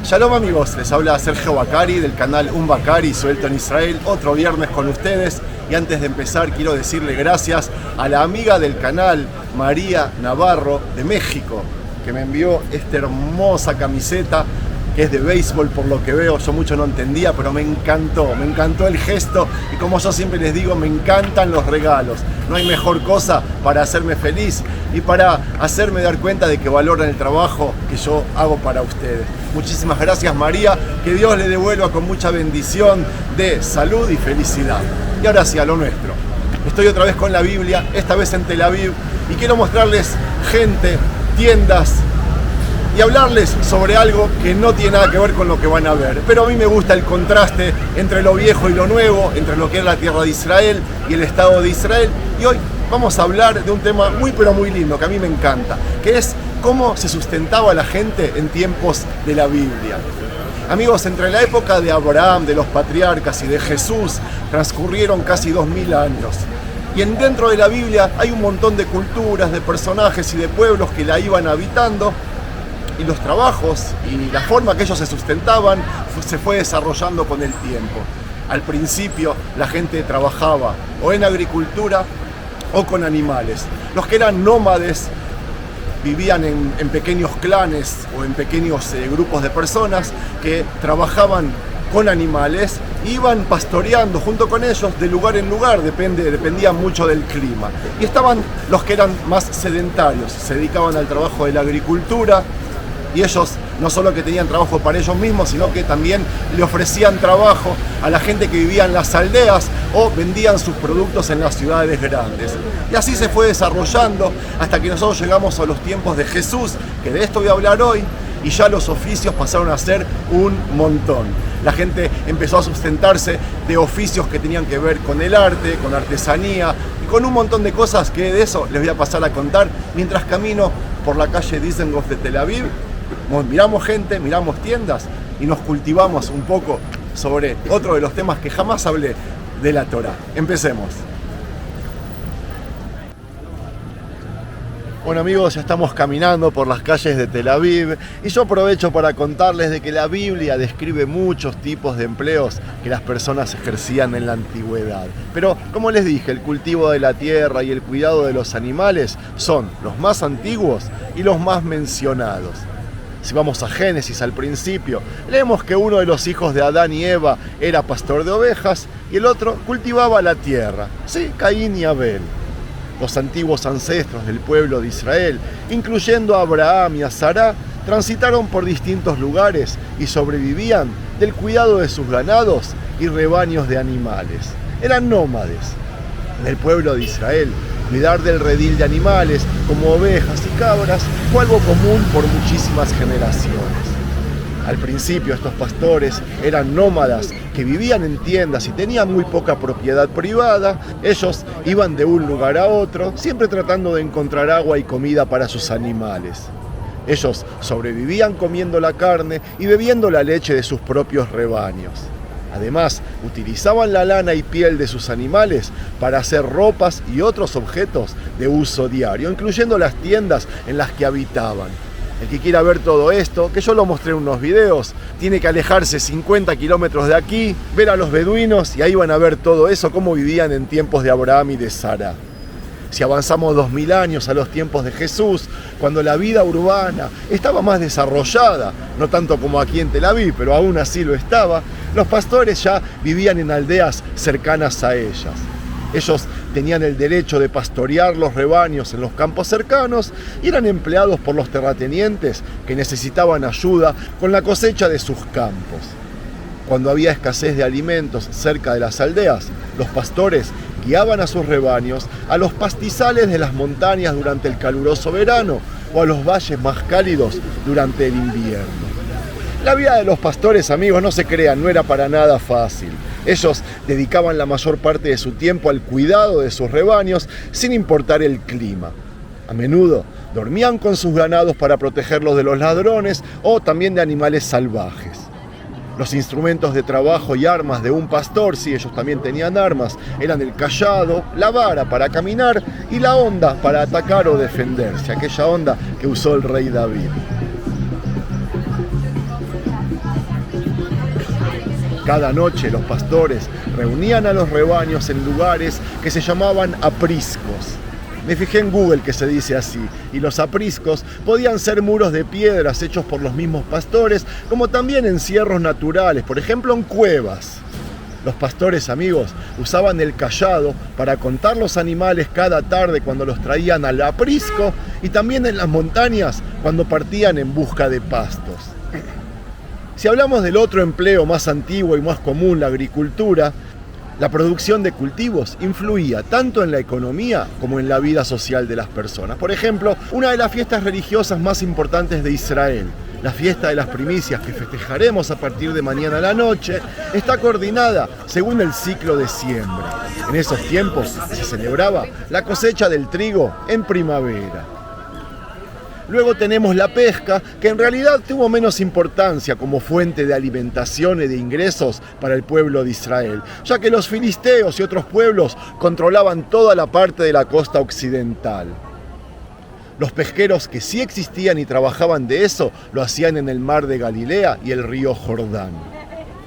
Shalom amigos, les habla Sergio Bacari del canal Un Bacari, suelto en Israel, otro viernes con ustedes. Y antes de empezar quiero decirle gracias a la amiga del canal, María Navarro de México, que me envió esta hermosa camiseta que es de béisbol por lo que veo. Yo mucho no entendía, pero me encantó el gesto y como yo siempre les digo, me encantan los regalos. No hay mejor cosa para hacerme feliz y para hacerme dar cuenta de que valoran el trabajo que yo hago para ustedes. Muchísimas gracias María, que Dios le devuelva con mucha bendición de salud y felicidad. Y ahora sí, a lo nuestro. Estoy otra vez con la Biblia, esta vez en Tel Aviv, y quiero mostrarles gente, tiendas, y hablarles sobre algo que no tiene nada que ver con lo que van a ver. Pero a mí me gusta el contraste entre lo viejo y lo nuevo, entre lo que es la tierra de Israel y el Estado de Israel. Y hoy vamos a hablar de un tema muy pero muy lindo, que a mí me encanta, que es cómo se sustentaba la gente en tiempos de la Biblia. Amigos, entre la época de Abraham, de los patriarcas y de Jesús, transcurrieron casi 2000 años. Y dentro de la Biblia hay un montón de culturas, de personajes y de pueblos que la iban habitando, y los trabajos y la forma que ellos se sustentaban se fue desarrollando con el tiempo. Al principio la gente trabajaba o en agricultura o con animales. Los que eran nómades vivían en pequeños clanes o en pequeños grupos de personas que trabajaban con animales, iban pastoreando junto con ellos de lugar en lugar, dependía mucho del clima. Y estaban los que eran más sedentarios, se dedicaban al trabajo de la agricultura. Y ellos no solo que tenían trabajo para ellos mismos, sino que también le ofrecían trabajo a la gente que vivía en las aldeas o vendían sus productos en las ciudades grandes. Y así se fue desarrollando hasta que nosotros llegamos a los tiempos de Jesús, que de esto voy a hablar hoy, y ya los oficios pasaron a ser un montón. La gente empezó a sustentarse de oficios que tenían que ver con el arte, con artesanía y con un montón de cosas que de eso les voy a pasar a contar mientras camino por la calle Dizengoff de Tel Aviv. Miramos gente, miramos tiendas y nos cultivamos un poco sobre otro de los temas que jamás hablé de la Torá. Empecemos. Bueno amigos, ya estamos caminando por las calles de Tel Aviv y yo aprovecho para contarles de que la Biblia describe muchos tipos de empleos que las personas ejercían en la antigüedad. Pero como les dije, el cultivo de la tierra y el cuidado de los animales son los más antiguos y los más mencionados. Si vamos a Génesis al principio, leemos que uno de los hijos de Adán y Eva era pastor de ovejas y el otro cultivaba la tierra. Sí, Caín y Abel. Los antiguos ancestros del pueblo de Israel, incluyendo a Abraham y a Sará, transitaron por distintos lugares y sobrevivían del cuidado de sus ganados y rebaños de animales. Eran nómades. En el pueblo de Israel, cuidar del redil de animales, como ovejas y cabras, fue algo común por muchísimas generaciones. Al principio estos pastores eran nómadas que vivían en tiendas y tenían muy poca propiedad privada. Ellos iban de un lugar a otro, siempre tratando de encontrar agua y comida para sus animales. Ellos sobrevivían comiendo la carne y bebiendo la leche de sus propios rebaños. Además, utilizaban la lana y piel de sus animales para hacer ropas y otros objetos de uso diario, incluyendo las tiendas en las que habitaban. El que quiera ver todo esto, que yo lo mostré en unos videos, tiene que alejarse 50 kilómetros de aquí, ver a los beduinos y ahí van a ver todo eso, cómo vivían en tiempos de Abraham y de Sara. Si avanzamos 2000 años a los tiempos de Jesús, cuando la vida urbana estaba más desarrollada, no tanto como aquí en Tel Aviv, pero aún así lo estaba, los pastores ya vivían en aldeas cercanas a ellas. Ellos tenían el derecho de pastorear los rebaños en los campos cercanos y eran empleados por los terratenientes que necesitaban ayuda con la cosecha de sus campos. Cuando había escasez de alimentos cerca de las aldeas, los pastores guiaban a sus rebaños a los pastizales de las montañas durante el caluroso verano o a los valles más cálidos durante el invierno. La vida de los pastores, amigos, no se crean, no era para nada fácil. Ellos dedicaban la mayor parte de su tiempo al cuidado de sus rebaños sin importar el clima. A menudo dormían con sus ganados para protegerlos de los ladrones o también de animales salvajes. Los instrumentos de trabajo y armas de un pastor, sí, ellos también tenían armas, eran el cayado, la vara para caminar y la honda para atacar o defenderse, aquella honda que usó el rey David. Cada noche los pastores reunían a los rebaños en lugares que se llamaban apriscos. Me fijé en Google que se dice así, y los apriscos podían ser muros de piedras hechos por los mismos pastores, como también encierros naturales, por ejemplo en cuevas. Los pastores, amigos, usaban el cayado para contar los animales cada tarde cuando los traían al aprisco y también en las montañas cuando partían en busca de pastos. Si hablamos del otro empleo más antiguo y más común, la agricultura, la producción de cultivos influía tanto en la economía como en la vida social de las personas. Por ejemplo, una de las fiestas religiosas más importantes de Israel, la fiesta de las primicias que festejaremos a partir de mañana a la noche, está coordinada según el ciclo de siembra. En esos tiempos se celebraba la cosecha del trigo en primavera. Luego tenemos la pesca, que en realidad tuvo menos importancia como fuente de alimentación y de ingresos para el pueblo de Israel, ya que los filisteos y otros pueblos controlaban toda la parte de la costa occidental. Los pesqueros que sí existían y trabajaban de eso lo hacían en el mar de Galilea y el río Jordán.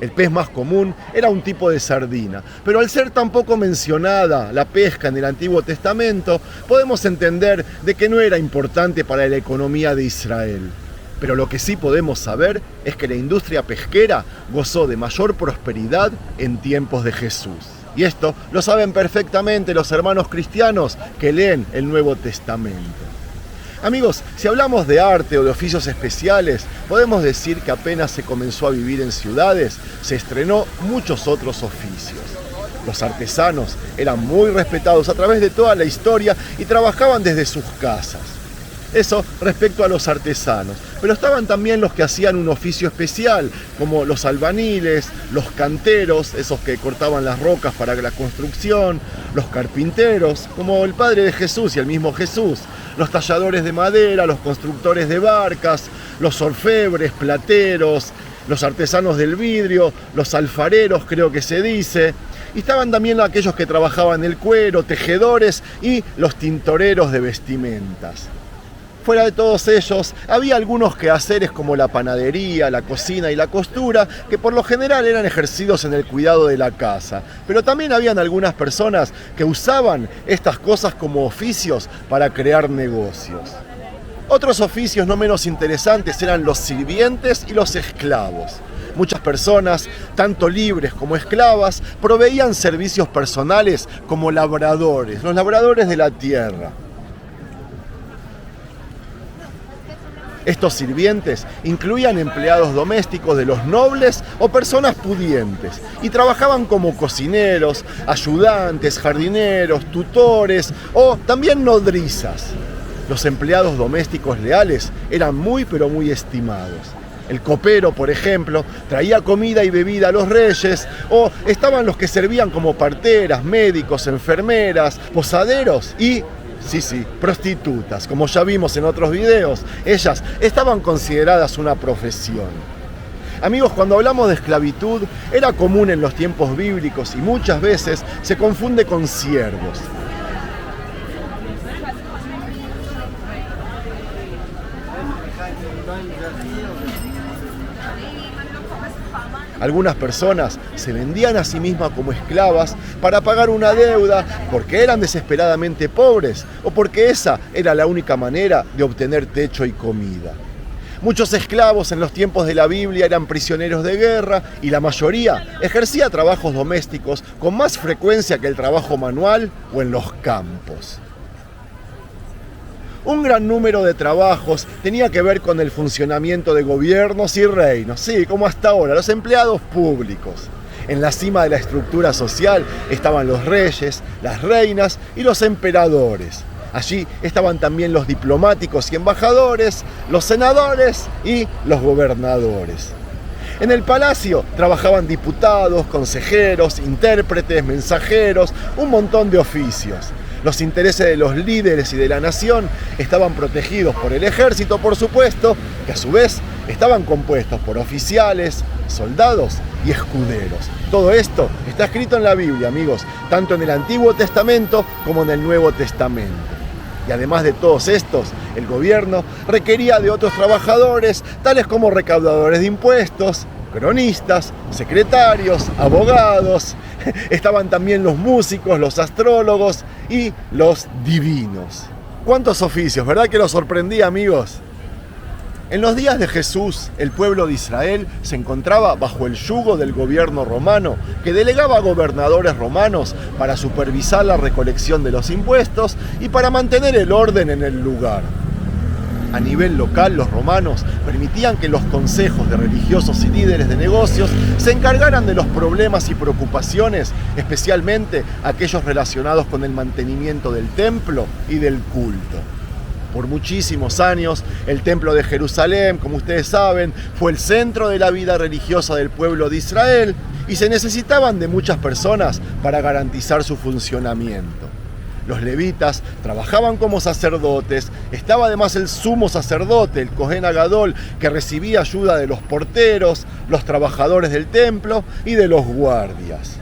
El pez más común era un tipo de sardina, pero al ser tan poco mencionada la pesca en el Antiguo Testamento, podemos entender de que no era importante para la economía de Israel. Pero lo que sí podemos saber es que la industria pesquera gozó de mayor prosperidad en tiempos de Jesús. Y esto lo saben perfectamente los hermanos cristianos que leen el Nuevo Testamento. Amigos, si hablamos de arte o de oficios especiales, podemos decir que apenas se comenzó a vivir en ciudades, se estrenó muchos otros oficios. Los artesanos eran muy respetados a través de toda la historia y trabajaban desde sus casas. Eso respecto a los artesanos, pero estaban también los que hacían un oficio especial, como los albaniles, los canteros, esos que cortaban las rocas para la construcción, los carpinteros, como el Padre de Jesús y el mismo Jesús, los talladores de madera, los constructores de barcas, los orfebres, plateros, los artesanos del vidrio, los alfareros, creo que se dice. Y estaban también aquellos que trabajaban el cuero, tejedores y los tintoreros de vestimentas. Fuera de todos ellos, había algunos quehaceres como la panadería, la cocina y la costura, que por lo general eran ejercidos en el cuidado de la casa. Pero también habían algunas personas que usaban estas cosas como oficios para crear negocios. Otros oficios no menos interesantes eran los sirvientes y los esclavos. Muchas personas, tanto libres como esclavas, proveían servicios personales como labradores, los labradores de la tierra. Estos sirvientes incluían empleados domésticos de los nobles o personas pudientes y trabajaban como cocineros, ayudantes, jardineros, tutores o también nodrizas. Los empleados domésticos leales eran muy pero muy estimados. El copero, por ejemplo, traía comida y bebida a los reyes, o estaban los que servían como parteras, médicos, enfermeras, posaderos y prostitutas. Como ya vimos en otros videos, ellas estaban consideradas una profesión. Amigos, cuando hablamos de esclavitud, era común en los tiempos bíblicos y muchas veces se confunde con siervos. Algunas personas se vendían a sí mismas como esclavas para pagar una deuda porque eran desesperadamente pobres o porque esa era la única manera de obtener techo y comida. Muchos esclavos en los tiempos de la Biblia eran prisioneros de guerra y la mayoría ejercía trabajos domésticos con más frecuencia que el trabajo manual o en los campos. Un gran número de trabajos tenía que ver con el funcionamiento de gobiernos y reinos, sí, como hasta ahora, los empleados públicos. En la cima de la estructura social estaban los reyes, las reinas y los emperadores. Allí estaban también los diplomáticos y embajadores, los senadores y los gobernadores. En el palacio trabajaban diputados, consejeros, intérpretes, mensajeros, un montón de oficios. Los intereses de los líderes y de la nación estaban protegidos por el ejército, por supuesto, que a su vez estaban compuestos por oficiales, soldados y escuderos. Todo esto está escrito en la Biblia, amigos, tanto en el Antiguo Testamento como en el Nuevo Testamento. Y además de todos estos, el gobierno requería de otros trabajadores, tales como recaudadores de impuestos, cronistas, secretarios, abogados, estaban también los músicos, los astrólogos y los divinos. ¿Cuántos oficios? ¿Verdad que los sorprendí, amigos? En los días de Jesús, el pueblo de Israel se encontraba bajo el yugo del gobierno romano, que delegaba a gobernadores romanos para supervisar la recolección de los impuestos y para mantener el orden en el lugar. A nivel local, los romanos permitían que los consejos de religiosos y líderes de negocios se encargaran de los problemas y preocupaciones, especialmente aquellos relacionados con el mantenimiento del templo y del culto. Por muchísimos años, el Templo de Jerusalén, como ustedes saben, fue el centro de la vida religiosa del pueblo de Israel y se necesitaban de muchas personas para garantizar su funcionamiento. Los levitas trabajaban como sacerdotes, estaba además el sumo sacerdote, el Cohen Agadol, que recibía ayuda de los porteros, los trabajadores del templo y de los guardias.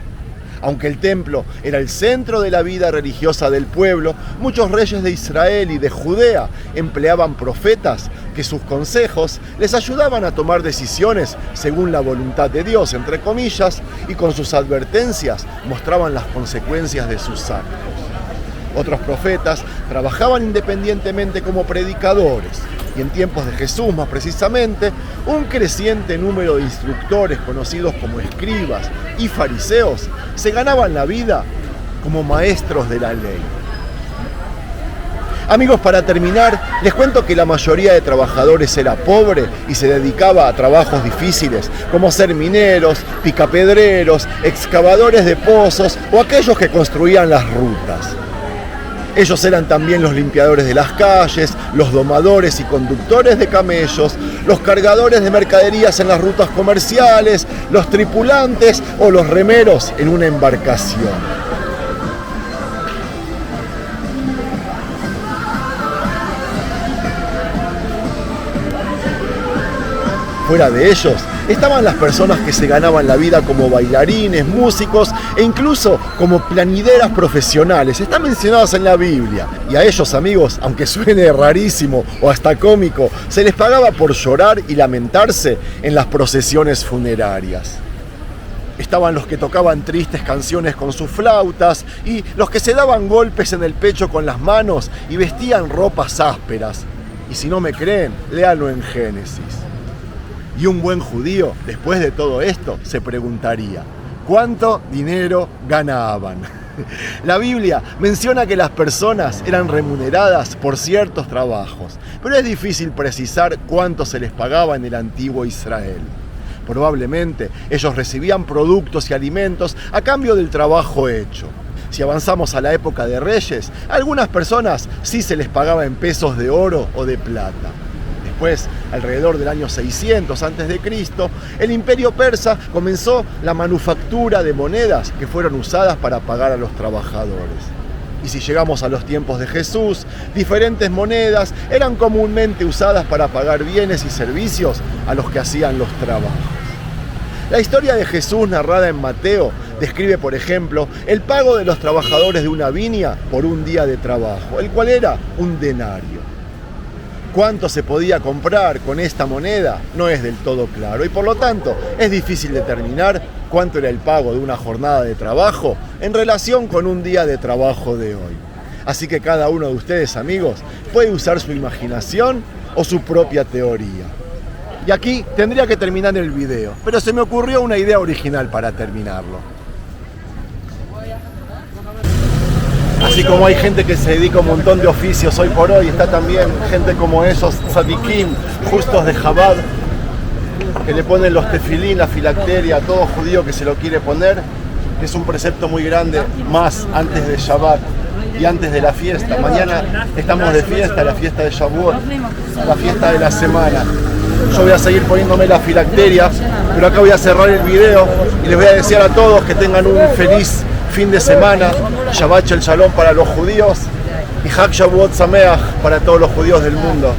Aunque el templo era el centro de la vida religiosa del pueblo, muchos reyes de Israel y de Judea empleaban profetas que sus consejos les ayudaban a tomar decisiones según la voluntad de Dios, entre comillas, y con sus advertencias mostraban las consecuencias de sus actos. Otros profetas trabajaban independientemente como predicadores, y en tiempos de Jesús más precisamente, un creciente número de instructores conocidos como escribas y fariseos se ganaban la vida como maestros de la ley. Amigos, para terminar, les cuento que la mayoría de trabajadores era pobre y se dedicaba a trabajos difíciles, como ser mineros, picapedreros, excavadores de pozos o aquellos que construían las rutas. Ellos eran también los limpiadores de las calles, los domadores y conductores de camellos, los cargadores de mercaderías en las rutas comerciales, los tripulantes o los remeros en una embarcación. Fuera de ellos, estaban las personas que se ganaban la vida como bailarines, músicos e incluso como planideras profesionales. Están mencionadas en la Biblia. Y a ellos, amigos, aunque suene rarísimo o hasta cómico, se les pagaba por llorar y lamentarse en las procesiones funerarias. Estaban los que tocaban tristes canciones con sus flautas y los que se daban golpes en el pecho con las manos y vestían ropas ásperas. Y si no me creen, léanlo en Génesis. Y un buen judío, después de todo esto, se preguntaría, ¿cuánto dinero ganaban? La Biblia menciona que las personas eran remuneradas por ciertos trabajos, pero es difícil precisar cuánto se les pagaba en el antiguo Israel. Probablemente ellos recibían productos y alimentos a cambio del trabajo hecho. Si avanzamos a la época de reyes, a algunas personas sí se les pagaba en pesos de oro o de plata. Después, alrededor del año 600 a.C., el imperio persa comenzó la manufactura de monedas que fueron usadas para pagar a los trabajadores. Y si llegamos a los tiempos de Jesús, diferentes monedas eran comúnmente usadas para pagar bienes y servicios a los que hacían los trabajos. La historia de Jesús narrada en Mateo describe, por ejemplo, el pago de los trabajadores de una viña por un día de trabajo, el cual era un denario. Cuánto se podía comprar con esta moneda no es del todo claro y por lo tanto es difícil determinar cuánto era el pago de una jornada de trabajo en relación con un día de trabajo de hoy. Así que cada uno de ustedes, amigos, puede usar su imaginación o su propia teoría. Y aquí tendría que terminar el video, pero se me ocurrió una idea original para terminarlo. Así como hay gente que se dedica a un montón de oficios hoy por hoy, está también gente como esos tzadikim, justos de Chabad, que le ponen los tefilín, la filacteria a todo judío que se lo quiere poner, que es un precepto muy grande, más antes de Shabbat y antes de la fiesta. Mañana estamos de fiesta, la fiesta de Shavuot, la fiesta de la semana. Yo voy a seguir poniéndome la filacteria, pero acá voy a cerrar el video y les voy a desear a todos que tengan un feliz fin de semana, Shabbat el Shalom para los judíos y Hag Shavuot Sameach para todos los judíos del mundo.